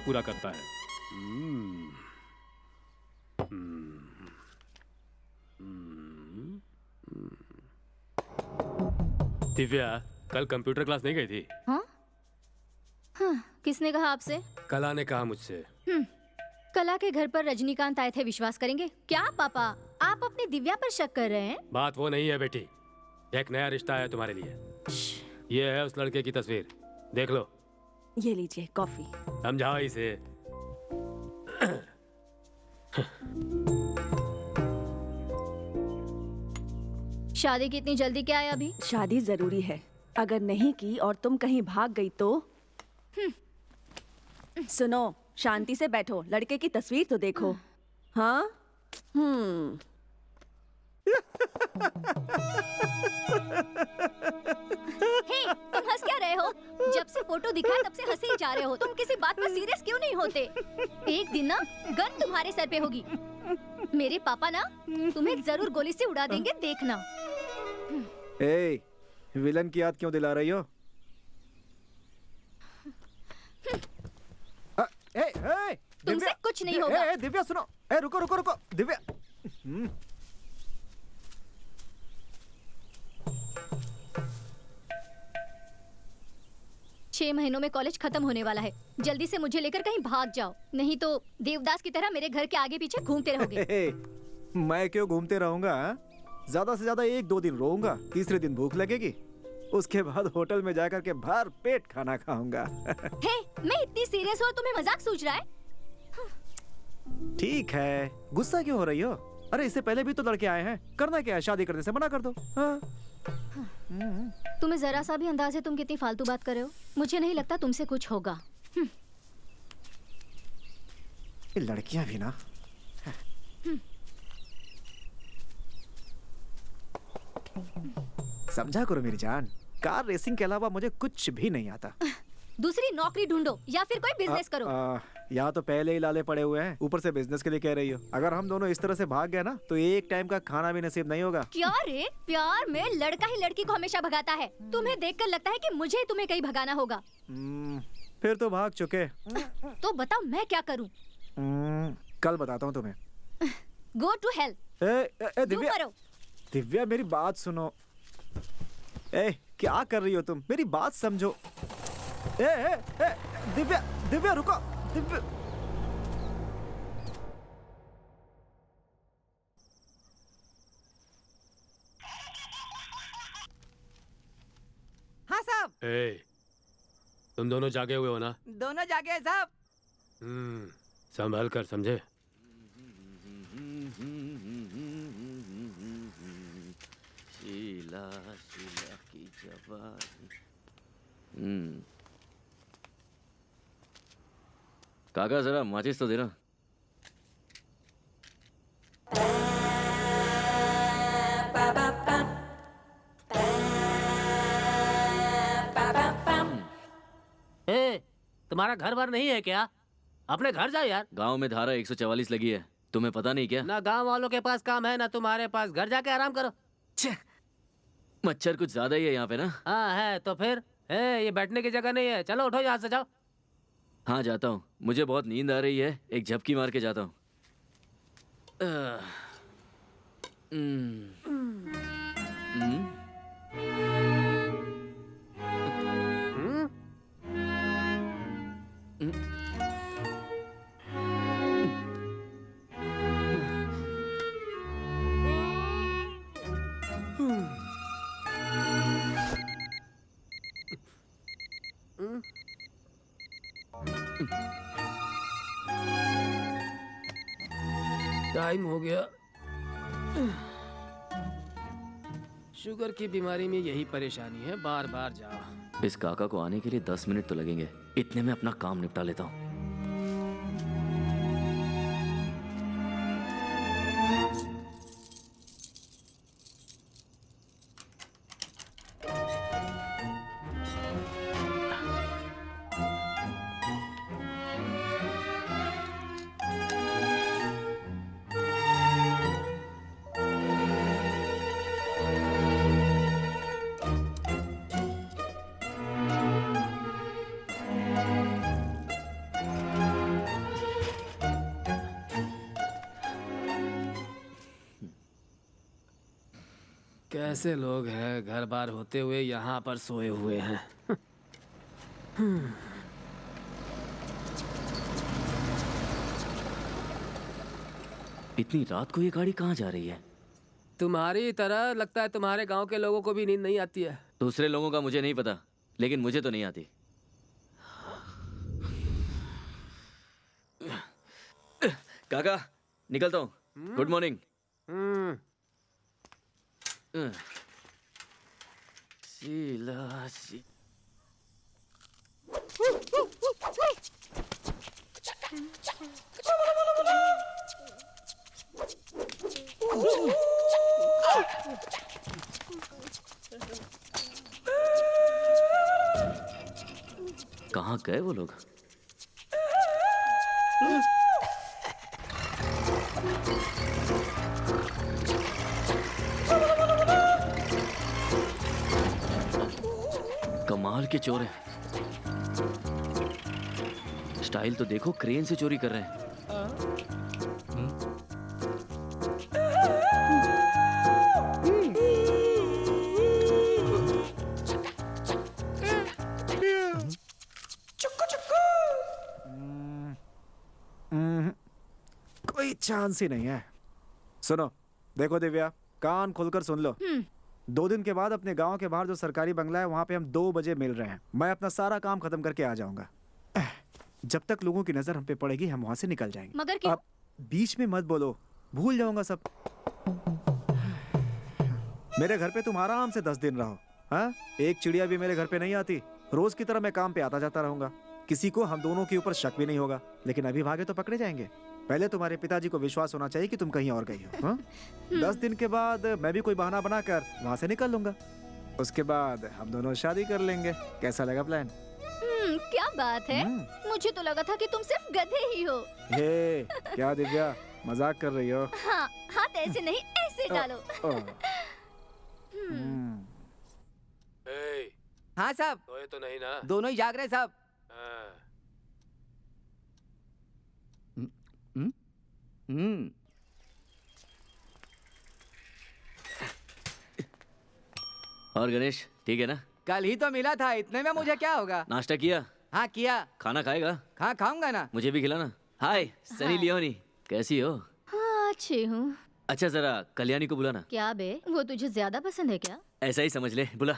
पूरा करता है। हम्म, हम्म, हम्म, दिव्या कल कंप्यूटर क्लास नहीं गई थी? हाँ? हाँ, किसने कहा आपसे? कला ने कहा मुझसे। कला के घर पर रजनीकांत आए थे, विश्वास करेंगे? क्या पापा, आप अपनी दिव्या पर शक कर रहे हैं? बात वो नहीं है बेटी, एक नया रिश्ता है तुम्हारे लिए। ये है उस लड़के की तस्वीर, देख लो। ये लीजिए कॉफी। समझाओ इसे। शादी की इतनी जल्दी क्या है अभी? शादी जरूरी है, अगर नहीं की और तुम कहीं भाग गई तो। सुनो, शांति से बैठो, लड़के की तस्वीर तो देखो। हाँ? हे, तुम हंस क्या रहे हो? जब से फोटो दिखा तब से हंसे ही जा रहे हो। तुम किसी बात पर सीरियस क्यों नहीं होते? एक दिन ना गन तुम्हारे सर पे होगी। मेरे पापा ना तुम्हें जरूर गोली से उड़ा देंगे, देखना। ए, विलन की याद क्यों दिला रही हो? तुमसे कुछ नहीं होगा। दिव्या सुनो, रुको रुको रुको, दिव्या। 6 महीनों में कॉलेज खत्म होने वाला है, जल्दी से मुझे लेकर कहीं भाग जाओ, नहीं तो देवदास की तरह मेरे घर के आगे पीछे घूमते रहोगे। मैं क्यों घूमते रहूंगा? ज्यादा से ज्यादा 1-2 दिन रोऊंगा, तीसरे दिन भूख लगेगी, उसके बाद होटल में जाकर के भर पेट खाना खाऊंगा। हे, मैं इतनी सीरियस हूँ, तुम्हें मजाक सूझ रहा है? ठीक है, गुस्सा क्यों हो रही हो? अरे इससे पहले भी तो लड़के आए हैं, करना क्या है, शादी करने से मना कर दो। हाँ। तुम्हें जरा सा भी अंदाज है तुम कितनी फालतू बात कर रहे हो? मुझे नहीं लगता तुमसे कुछ होगा। ये लड़कियां भी ना। समझा करो मेरी जान, कार रेसिंग के अलावा मुझे कुछ भी नहीं आता। दूसरी नौकरी ढूंढो या फिर कोई बिजनेस करो। यहाँ तो पहले ही लाले पड़े हुए हैं, ऊपर से बिजनेस के लिए कह रही हो। अगर हम दोनों इस तरह से भाग गए ना तो एक टाइम का खाना भी नसीब नहीं होगा। क्या रे, प्यार में लड़का ही लड़की को हमेशा भगाता है। तुम्हें देखकर लगता है कि मुझे तुम्हें कहीं भगाना होगा। फिर तो भाग चुके। तो बताओ मैं क्या करूं? कल बताता हूँ तुम्हें। Go to hell. Divya, Divya मेरी बात सुनो। क्या कर रही हो तुम? मेरी बात समझो। दिव्या, दिव्या रुको, दिव्या। हाँ साहब। तुम दोनों जागे हुए हो ना? दोनों जागे हैं साहब। संभल कर, समझे? शीला शीला की जवानी। काका जरा माचिस तो देना। तुम्हारा घर बार नहीं है क्या? अपने घर जाओ यार। गांव में धारा 144 लगी है, तुम्हें पता नहीं क्या? ना गांव वालों के पास काम है ना तुम्हारे पास, घर जाके आराम करो। मच्छर कुछ ज्यादा ही है यहाँ पे ना। हाँ है तो फिर ये बैठने की जगह नहीं है, चलो उठो यहाँ से, जाओ। हाँ जाता हूँ, मुझे बहुत नींद आ रही है, एक झपकी मार के जाता हूँ। टाइम हो गया। शुगर की बीमारी में यही परेशानी है, बार बार जाओ। इस काका को आने के लिए 10 मिनट तो लगेंगे, इतने में अपना काम निपटा लेता हूँ। कैसे लोग हैं, घर बार होते हुए यहाँ पर सोए हुए हैं। इतनी रात को ये गाड़ी कहाँ जा रही है? तुम्हारी तरह लगता है तुम्हारे गांव के लोगों को भी नींद नहीं आती है। दूसरे लोगों का मुझे नहीं पता, लेकिन मुझे तो नहीं आती। काका, निकलता हूँ। Good morning. शीला शी... कहाँ गए वो लोग? कमाल के चोर हैं। स्टाइल तो देखो, क्रेन से चोरी कर रहे हैं। कोई चांस ही नहीं है। सुनो, देखो दिव्या, कान खोलकर सुन लो। 2 दिन के बाद अपने गांव के बाहर जो सरकारी बंगला है वहां पे हम 2 बजे मिल रहे हैं। मैं अपना सारा काम खत्म करके आ जाऊंगा। जब तक लोगों की नजर हम पे पड़ेगी हम वहां से निकल जाएंगे। मगर क्यों? अब बीच में मत बोलो, भूल जाऊंगा सब। मेरे घर पे तुम आराम से 10 दिन रहो। हाँ, एक चिड़िया भी मेरे घर पे नहीं आती। रोज की तरह मैं काम पे आता जाता रहूंगा। किसी को हम दोनों के ऊपर शक भी नहीं होगा। लेकिन अभी भागे तो पकड़े जाएंगे। पहले तुम्हारे पिताजी को विश्वास होना चाहिए कि तुम कहीं और गई हो। हाँ? 10 दिन के बाद मैं भी कोई बहाना बनाकर वहां से निकल लूंगा। उसके बाद हम दोनों शादी कर लेंगे। कैसा लगा प्लान? क्या बात है। मुझे तो लगा था कि तुम सिर्फ गधे ही हो। ये क्या दिव्या, मजाक कर रही हो? हाँ, हाथ ऐसे नहीं, ऐसे डालो। ए, हाँ साहब, सोए तो नहीं ना? दोनों ही जाग रहे हैं साहब। हाँ। और गणेश, ठीक है ना? कल ही तो मिला था, इतने में मुझे क्या होगा। नाश्ता किया? हाँ किया। खाना खाएगा? हाँ खाऊंगा ना। मुझे भी खिलाना। हाय सनी लियोनी, कैसी हो? हाँ, अच्छी हूँ। अच्छा, जरा कल्याणी को बुलाना। क्या बे, वो तुझे ज्यादा पसंद है क्या? ऐसा ही समझ ले, बुला।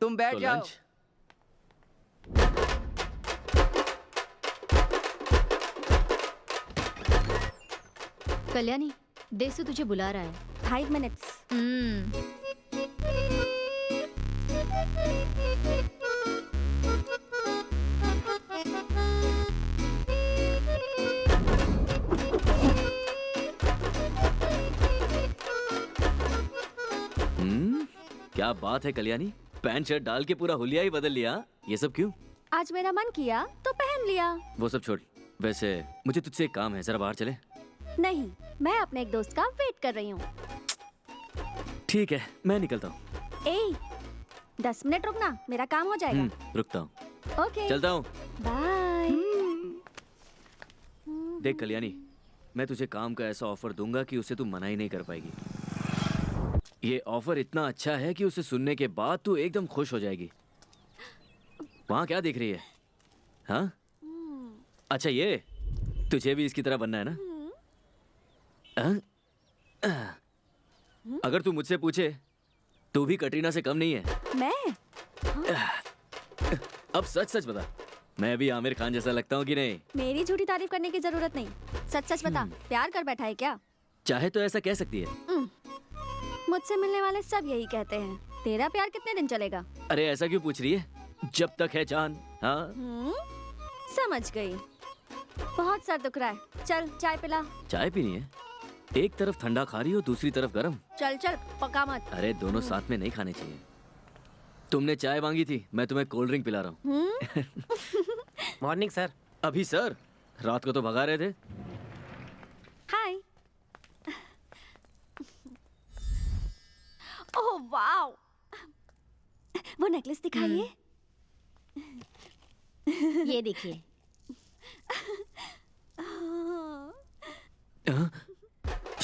तुम बैठ तो जाओ। लंच? कल्याणी, देसु तुझे बुला रहा है। 5 मिनट्स। क्या बात है कल्याणी, पैंट शर्ट डाल के पूरा हुलिया ही बदल लिया। ये सब क्यों? आज मेरा मन किया तो पहन लिया। वो सब छोड़, वैसे मुझे तुझसे एक काम है, जरा बाहर चले? नहीं, मैं अपने एक दोस्त का वेट कर रही हूँ। ठीक है, मैं निकलता हूँ। ए, 10 मिनट रुकना, मेरा काम हो जाएगा। रुकता हूँ। ओके, चलता हूँ। बाय। देख कल्याणी, मैं तुझे काम का ऐसा ऑफर दूंगा कि उसे तू मना ही नहीं कर पाएगी। ये ऑफर इतना अच्छा है कि उसे सुनने के बाद तू एकदम खुश हो जाएगी। वहाँ क्या देख रही है? हाँ? अच्छा, ये तुझे भी इसकी तरह बनना है ना? अगर तू मुझसे पूछे, तू भी कटरीना से कम नहीं है। मैं? अब सच सच बता, मैं भी आमिर खान जैसा लगता हूँ कि नहीं? मेरी झूठी तारीफ करने की जरूरत नहीं। सच सच बता, प्यार कर बैठा है क्या? चाहे तो ऐसा कह सकती है। मुझसे मिलने वाले सब यही कहते हैं। तेरा प्यार कितने दिन चलेगा? अरे ऐसा क्यों पूछ रही है? जब तक है जान। हाँ, समझ गई। बहुत सर दुख रहा है, चल चाय पिला। चाय पीनी है? एक तरफ ठंडा खा रही हो, दूसरी तरफ गरम। चल चल, पका मत। अरे दोनों साथ में नहीं खाने चाहिए। तुमने चाय मांगी थी, मैं तुम्हें कोल्ड ड्रिंक पिला रहा हूँ। Morning sir. अभी सर? रात को तो भगा रहे थे। हाय। ओह वाओ, वो नेकलेस दिखाइए। ये देखिए।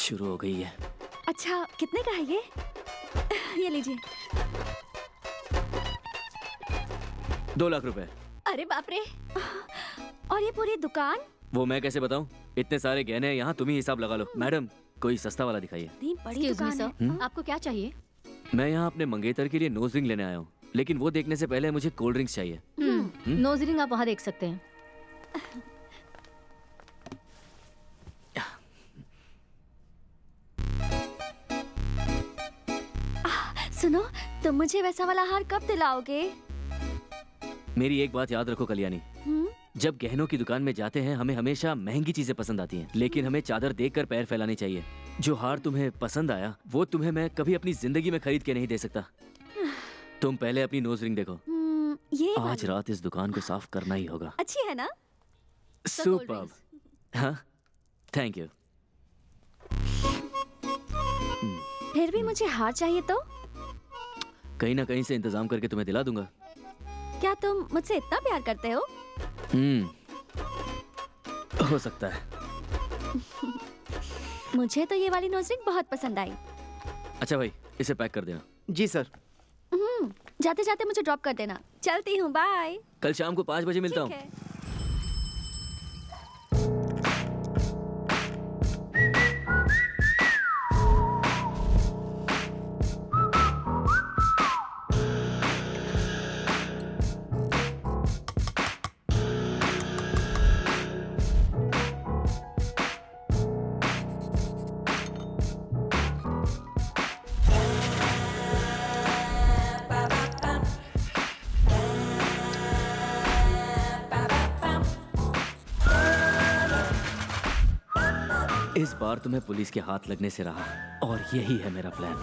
शुरू हो गई है। अच्छा कितने का है ये लीजिए। 2 लाख रुपए। अरे बाप रे। और ये पूरी दुकान? वो मैं कैसे बताऊं? इतने सारे गहने हैं यहाँ, तुम ही हिसाब लगा लो। मैडम कोई सस्ता वाला दिखाइए। इतनी बड़ी Excuse me, दुकान sir. है। आपको क्या चाहिए? मैं यहाँ अपने मंगेतर के लिए नोज रिंग लेने आया हूँ, लेकिन वो देखने से पहले मुझे कोल्ड ड्रिंक्स चाहिए। नोज रिंग आप वहाँ देख सकते हैं। सुनो, तुम मुझे वैसा वाला हार कब दिलाओगे? मेरी एक बात याद रखो कल्याणी, जब गहनों की दुकान में जाते हैं हमें हमेशा महंगी चीजें पसंद आती हैं, लेकिन हमें चादर देखकर पैर फैलाने चाहिए। जो हार तुम्हें पसंद आया वो तुम्हें मैं कभी अपनी जिंदगी में खरीद के नहीं दे सकता। तुम पहले अपनी नोज रिंग देखो। ये आज वाली। रात इस दुकान को साफ करना ही होगा। अच्छी है ना? Sir, cold superb. drinks. हाँ, थैंक यू। फिर भी मुझे हार चाहिए तो? कहीं ना कहीं से इंतजाम करके तुम्हें दिला दूंगा। क्या तुम मुझसे इतना प्यार करते हो? हो सकता है। मुझे तो ये वाली नोज रिंग बहुत पसंद आई। अच्छा भाई, इसे पैक कर देना। जी सर। जाते जाते मुझे ड्रॉप कर देना। चलती हूँ, बाय। कल शाम को 5 बजे मिलता हूँ। ठीक है। इस बार तुम्हें पुलिस के हाथ लगने से रहा, और यही है मेरा प्लान।